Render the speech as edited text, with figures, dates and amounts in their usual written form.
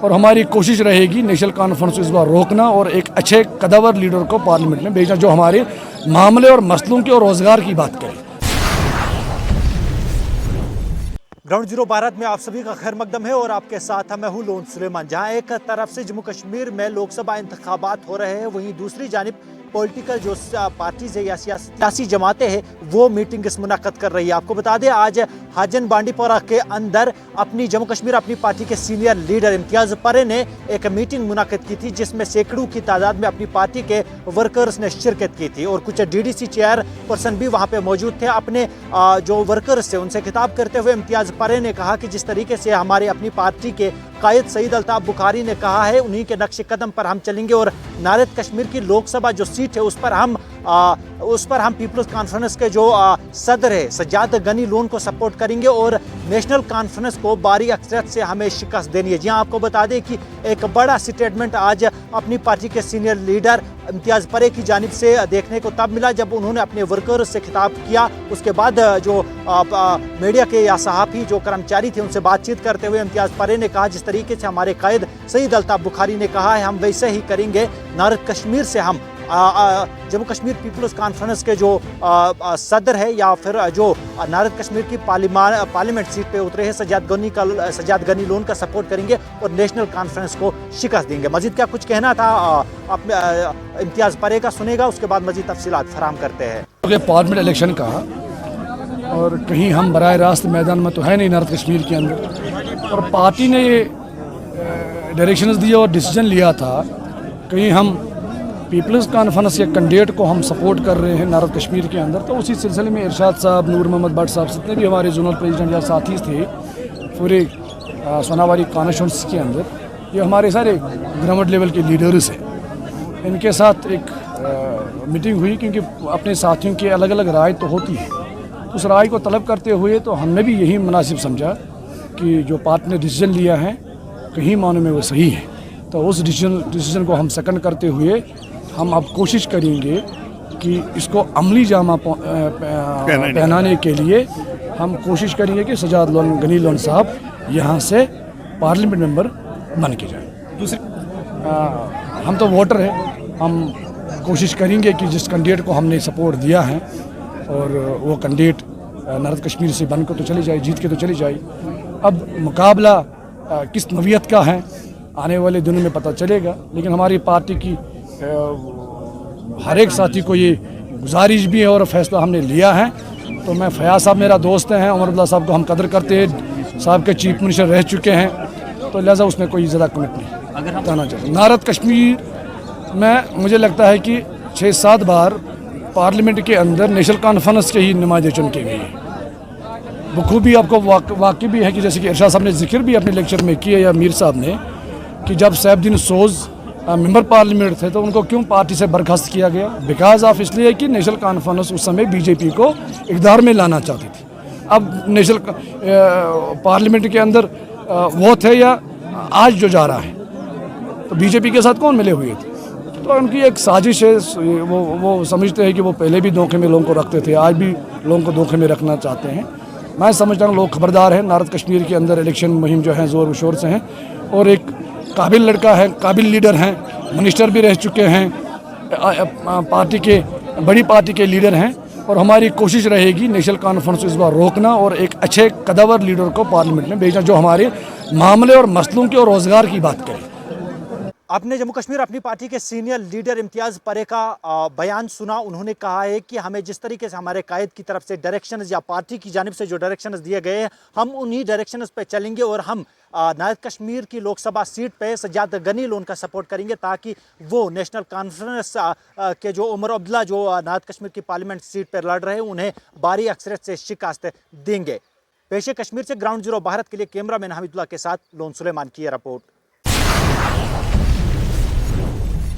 اور ہماری کوشش رہے گی نیشنل کانفرنس کو اس بار روکنا اور ایک اچھے قدور لیڈر کو پارلیمنٹ میں بھیجنا جو ہمارے معاملے اور مسئلوں کی اور روزگار کی بات کرے۔ گراؤنڈ زیرو بھارت میں آپ سبھی کا خیر مقدم ہے اور آپ کے ساتھ میں ہوں لون سلیمان۔ جہاں ایک طرف سے جموں کشمیر میں لوک سبھا انتخابات ہو رہے ہیں، وہیں دوسری جانب پولیٹیکل جو پارٹیز ہے یا سیاسی جماعتیں ہیں وہ میٹنگز منعقد کر رہی ہے۔ آپ کو بتا دیں آج حاجن بانڈی پورہ کے اندر اپنی جموں کشمیر اپنی پارٹی کے سینئر لیڈر امتیاز پرے نے ایک میٹنگ منعقد کی تھی، جس میں سینکڑوں کی تعداد میں اپنی پارٹی کے ورکرز نے شرکت کی تھی اور کچھ D D C chair person بھی وہاں پہ موجود تھے۔ اپنے جو ورکرز تھے ان سے خطاب کرتے ہوئے امتیاز پرے نے کہا کہ جس طریقے سے ہمارے اپنی پارٹی کے قائد سعید الطاف بخاری نے کہا ہے انہی کے نقش قدم پر ہم چلیں گے اور نارتھ کشمیر کی لوک سبھا جو سیٹ ہے اس پر ہم پیپلز کانفرنس کے جو صدر ہے سجاد غنی لون کو سپورٹ کریں گے اور نیشنل کانفرنس کو باری اکثریت سے ہمیں شکست دینی ہے۔ جی ہاں، آپ کو بتا دیں کہ ایک بڑا سٹیٹمنٹ آج اپنی پارٹی کے سینئر لیڈر امتیاز پرے کی جانب سے دیکھنے کو تب ملا جب انہوں نے اپنے ورکرز سے خطاب کیا۔ اس کے بعد جو میڈیا کے یا صحافی جو کرمچاری تھے ان سے بات چیت کرتے ہوئے امتیاز پرے نے کہا جس طریقے سے ہمارے قائد سعید الطاف بخاری نے کہا ہے ہم ویسے ہی کریں گے۔ نارتھ کشمیر سے ہم جموں کشمیر پیپلز کانفرنس کے جو صدر ہے یا پھر جو نارتھ کشمیر کی پارلیمنٹ سیٹ پہ اترے ہیں سجاد غنی لون کا سپورٹ کریں گے اور نیشنل کانفرنس کو شکست دیں گے۔ مزید کیا کچھ کہنا تھا امتیاز پرے کا سنے گا، اس کے بعد مزید تفصیلات فراہم کرتے ہیں۔ پارلیمنٹ الیکشن کا اور کہیں ہم براہ راست میدان میں تو ہے نہیں نارتھ کشمیر کے اندر، اور پارٹی نے یہ ڈائریکشنز دیا اور ڈیسیجن لیا تھا کہیں ہم پیپلز کانفرنس یا کینڈیڈیٹ کو ہم سپورٹ کر رہے ہیں نارتھ کشمیر کے اندر، تو اسی سلسلے میں ارشاد صاحب، نور محمد بٹ صاحب، جتنے بھی ہمارے زونل پریزیڈنٹ یا ساتھی تھے پورے سوناواری کانسٹیچوئنسی کے اندر، یہ ہمارے سارے گراؤنڈ لیول کے لیڈرز ہیں، ان کے ساتھ ایک میٹنگ ہوئی کیونکہ اپنے ساتھیوں کی الگ الگ رائے تو ہوتی ہے، اس رائے کو طلب کرتے ہوئے تو ہم نے بھی یہی مناسب سمجھا کہ جو پارٹی نے ڈیسیجن لیا ہے کہیں معنوں میں وہ صحیح ہے، تو اس ڈیسیجن کو ہم سیکنڈ کرتے ہوئے ہم اب کوشش کریں گے کہ اس کو عملی جامہ پہنانے کے لیے ہم کوشش کریں گے کہ سجاد غنی لون صاحب یہاں سے پارلیمنٹ ممبر بن کے جائیں۔ ہم تو ووٹر ہیں، ہم کوشش کریں گے کہ جس کینڈیڈیٹ کو ہم نے سپورٹ دیا ہے اور وہ کینڈیڈیٹ نارتھ کشمیر سے بن کر تو چلی جائے، جیت کے تو چلی جائے۔ اب مقابلہ کس نوعیت کا ہے آنے والے دنوں میں پتہ چلے گا، لیکن ہماری پارٹی کی ہر ایک ساتھی کو یہ گزارش بھی ہے اور فیصلہ ہم نے لیا ہے، تو میں فیاض صاحب میرا دوست ہیں، عمر عبداللہ صاحب کو ہم قدر کرتے ہیں، صاحب کے چیف منسٹر رہ چکے ہیں، تو لہٰذا اس میں کوئی زیادہ کمٹ نہیں کرنا چاہیے۔ نارتھ کشمیر میں مجھے لگتا ہے کہ 6-7 بار پارلیمنٹ کے اندر نیشنل کانفرنس کے ہی نمائندے چن کے گئی ہے۔ بخوبی آپ کو واقع بھی ہے کہ جیسے کہ ارشاد صاحب نے ذکر بھی اپنے لیکچر میں کیا یا میر صاحب نے کہ جب سیف الدین سوز ممبر پارلیمنٹ تھے تو ان کو کیوں پارٹی سے برخاست کیا گیا؟ بیکاز آف اس لیے کہ نیشنل کانفرنس اس سمے بی جے پی کو اقتدار میں لانا چاہتی تھی۔ اب نیشنل پارلیمنٹ کے اندر وہ تھے یا آج جو جا رہا ہے، تو بی جے پی کے ساتھ کون ملے ہوئے تھے؟ تو ان کی ایک سازش ہے، وہ سمجھتے ہیں کہ وہ پہلے بھی دھوکے میں لوگوں کو رکھتے تھے، آج بھی لوگوں کو دھوکے میں رکھنا چاہتے ہیں۔ میں سمجھتا ہوں لوگ خبردار ہیں، نارتھ کشمیر کے اندر الیکشن مہم جو ہے زور و شور سے ہیں، اور ایک قابل لڑکا ہے، قابل لیڈر ہیں، منسٹر بھی رہ چکے ہیں، پارٹی کے بڑی پارٹی کے لیڈر ہیں، اور ہماری کوشش رہے گی نیشنل کانفرنس کو اس بار روکنا اور ایک اچھے قدور لیڈر کو پارلیمنٹ میں بھیجنا جو ہمارے معاملے اور مسئلوں کی اور روزگار کی بات کرے۔ آپ نے جموں کشمیر اپنی پارٹی کے سینئر لیڈر امتیاز پرے کا بیان سنا۔ انہوں نے کہا ہے کہ ہمیں جس طریقے سے ہمارے قائد کی طرف سے ڈائریکشنز یا پارٹی کی جانب سے جو ڈائریکشنز دیے گئے ہیں ہم انہی ڈائریکشنز پہ چلیں گے اور ہم نارتھ کشمیر کی لوک سبھا سیٹ پہ سجاد غنی لون کا سپورٹ کریں گے تاکہ وہ نیشنل کانفرنس کے جو عمر عبداللہ جو نارتھ کشمیر کی پارلیمنٹ سیٹ پہ لڑ رہے ہیں انہیں باری اکثریت سے شکست دیں گے۔ پیش کشمیر سے گراؤنڈ زیرو بھارت کے لیے کیمرہ مین حمید اللہ کے ساتھ لون سلیمان کی رپورٹ۔